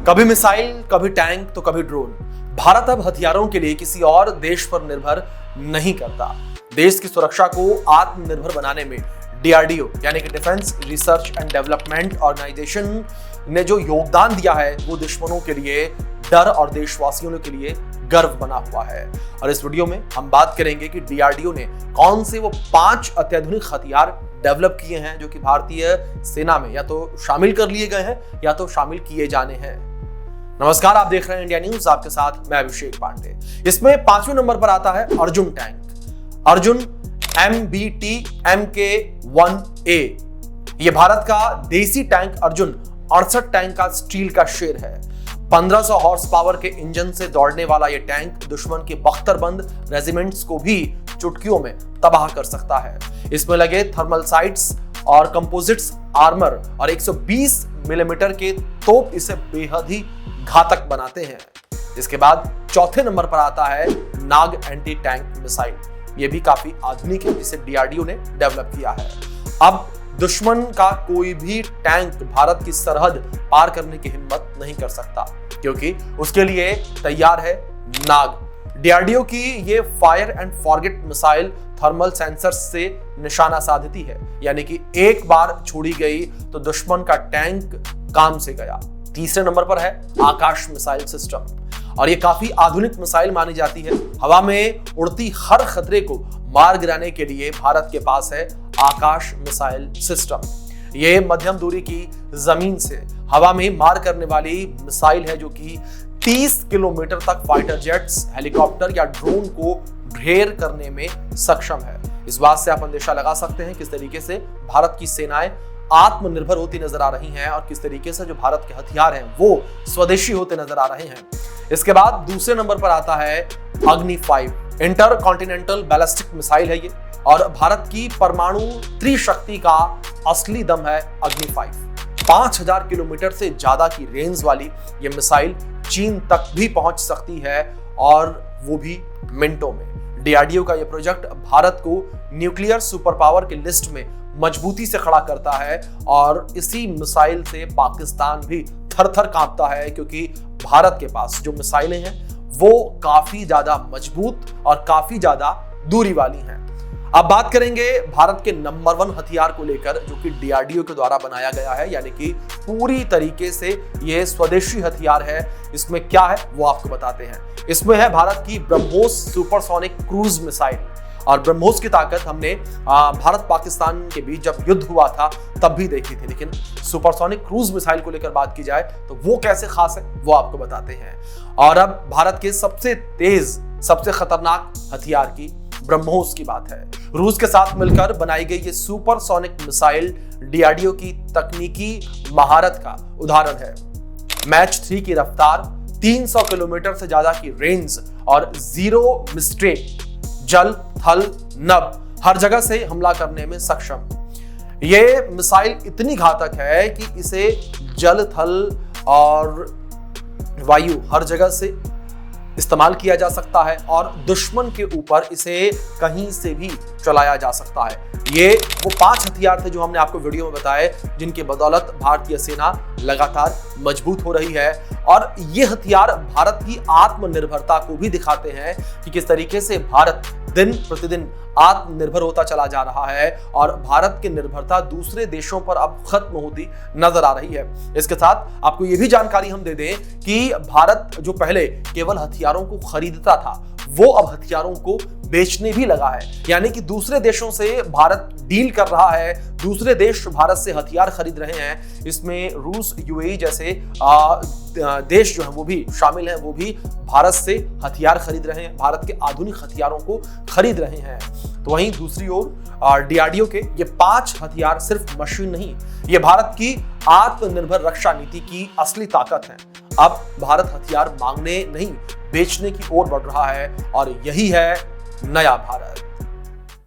कभी मिसाइल, कभी टैंक तो कभी ड्रोन। भारत अब हथियारों के लिए किसी और देश पर निर्भर नहीं करता। देश की सुरक्षा को आत्मनिर्भर बनाने में डीआरडीओ यानी कि defence research and development organisation ने जो योगदान दिया है वो दुश्मनों के लिए डर और देशवासियों के लिए गर्व बना हुआ है। और इस वीडियो में हम बात करेंगे कि डीआरडीओ ने कौन से वो 5 अत्याधुनिक हथियार डेवलप किए हैं जो कि भारतीय सेना में या तो शामिल कर लिए गए हैं या तो शामिल किए जाने हैं। नमस्कार, आप देख रहे हैं इंडिया न्यूज, आपके साथ मैं अभिषेक पांडे। इसमें 5वें नंबर पर आता है Arjun tank. Arjun MBT Mk1A। यह भारत का देसी टैंक अर्जुन 68 टैंक का स्टील का शेर है। 1500 हॉर्स पावर के इंजन से दौड़ने वाला यह टैंक दुश्मन के बख्तरबंद रेजिमेंट्स को भी चुटकियों में तबाह कर सकता है। इसमें लगे थर्मल साइट्स और कंपोजिट्स आर्मर और 120 मिलीमीटर के तोप इसे बेहद ही घातक बनाते हैं। इसके बाद चौथे नंबर पर आता है नाग एंटी टैंक मिसाइल। यह भी काफी आधुनिक है, जिसे डीआरडीओ ने डेवलप किया है। अब दुश्मन का कोई भी टैंक भारत की सरहद पार करने की हिम्मत नहीं कर सकता, क्योंकि उसके लिए तैयार है नाग। डीआरडीओ की ये fire and forget missile thermal sensors से निशाना साधती है, यानी कि एक बार छोड़ी गई तो दुश्मन का टैंक काम से गया। तीसरे नंबर पर है आकाश मिसाइल सिस्टम, और ये काफी आधुनिक मिसाइल मानी जाती है। हवा में उड़ती हर खतरे को मार गिराने के लिए भारत के पास है आकाश मिसाइल सिस्टम। ये मध्यम दूरी की जमीन से हवा में मार करने वाली मिसाइल है जो कि 30 किलोमीटर तक फाइटर जेट्स, हेलीकॉप्टर या ड्रोन को ढेर करने में सक्षम है। इस बात से आप अंदेशा लगा सकते हैं किस तरीके से भारत की सेनाएं आत्मनिर्भर होती नजर आ रही हैं और किस तरीके से जो भारत के हथियार हैं वो स्वदेशी होते नजर आ रहे हैं। इसके बाद दूसरे नंबर पर आता है अग्नि 5 इंटर कॉन्टिनेंटल बैलिस्टिक मिसाइल है ये, और भारत की परमाणु त्रिशक्ति का असली दम है अग्नि 5। 5000 किलोमीटर से ज्यादा की रेंज वाली ये मिसाइल चीन तक भी पहुंच सकती है, और वो भी मिनटों में। डीआरडीओ का ये प्रोजेक्ट भारत को न्यूक्लियर सुपर पावर की लिस्ट में मजबूती से खड़ा करता है, और इसी मिसाइल से पाकिस्तान भी थर-थर कांपता है, क्योंकि भारत के पास जो मिसाइलें हैं वो काफी ज्यादा मजबूत और काफी ज्यादा दूरी वाली हैं। अब बात करेंगे भारत के नंबर 1 हथियार को लेकर, जो कि डीआरडीओ के द्वारा बनाया गया है, यानी कि पूरी तरीके से ये स्वदेशी हथियार है। इसमें क्या है वो आपको बताते हैं। इसमें है भारत की ब्रह्मोस सुपरसोनिक क्रूज मिसाइल, और ब्रह्मोस की ताकत हमने भारत पाकिस्तान के बीच जब युद्ध हुआ था तब भी देखी थी, लेकिन सुपरसोनिक क्रूज मिसाइल को लेकर बात की जाए तो वो कैसे खास है वो आपको बताते हैं। और अब भारत के सबसे तेज, सबसे खतरनाक हथियार की ब्रह्मोस की बात है। रूस के साथ मिलकर बनाई गई ये सुपरसोनिक मिसाइल डीआरडीओ की तकनीकी महारत का उदाहरण है। मैच 3 की रफ्तार, 300 किलोमीटर से ज्यादा की रेंज और 0 मिस्टेक, जल, थल, नभ हर जगह से हमला करने में सक्षम। यह मिसाइल इतनी घातक है कि इसे जल, थल और वायु हर जगह से इस्तेमाल किया जा सकता है, और दुश्मन के ऊपर इसे कहीं से भी चलाया जा सकता है। ये वो 5 हथियार थे जो हमने आपको वीडियो में बताए, जिनकी बदौलत भारतीय सेना लगातार मजबूत हो रही है। और ये हथियार भारत की आत्मनिर्भरता को भी दिखाते हैं कि किस तरीके से भारत दिन प्रतिदिन आत्मनिर्भर होता चला जा रहा है, और भारत की निर्भरता दूसरे देशों पर अब खत्म होती नजर आ रही है। इसके साथ आपको यह भी जानकारी हम दे दें कि भारत जो पहले केवल हथियारों को खरीदता था, वो अब हथियारों को बेचने भी लगा है। यानी कि दूसरे देशों से भारत डील कर रहा है, दूसरे देश भारत से हथियार खरीद रहे हैं। इसमें रूस, यूएई जैसे देश जो है वो भी शामिल हैं, वो भी भारत से हथियार खरीद रहे हैं, भारत के आधुनिक हथियारों को खरीद रहे हैं। तो वहीं दूसरी ओर डीआरडीओ के ये 5 हथियार सिर्फ मशीन नहीं, ये भारत की आत्मनिर्भर रक्षा नीति की असली ताकत है। अब भारत हथियार मांगने नहीं, बेचने की ओर बढ़ रहा है, और यही है नया भारत।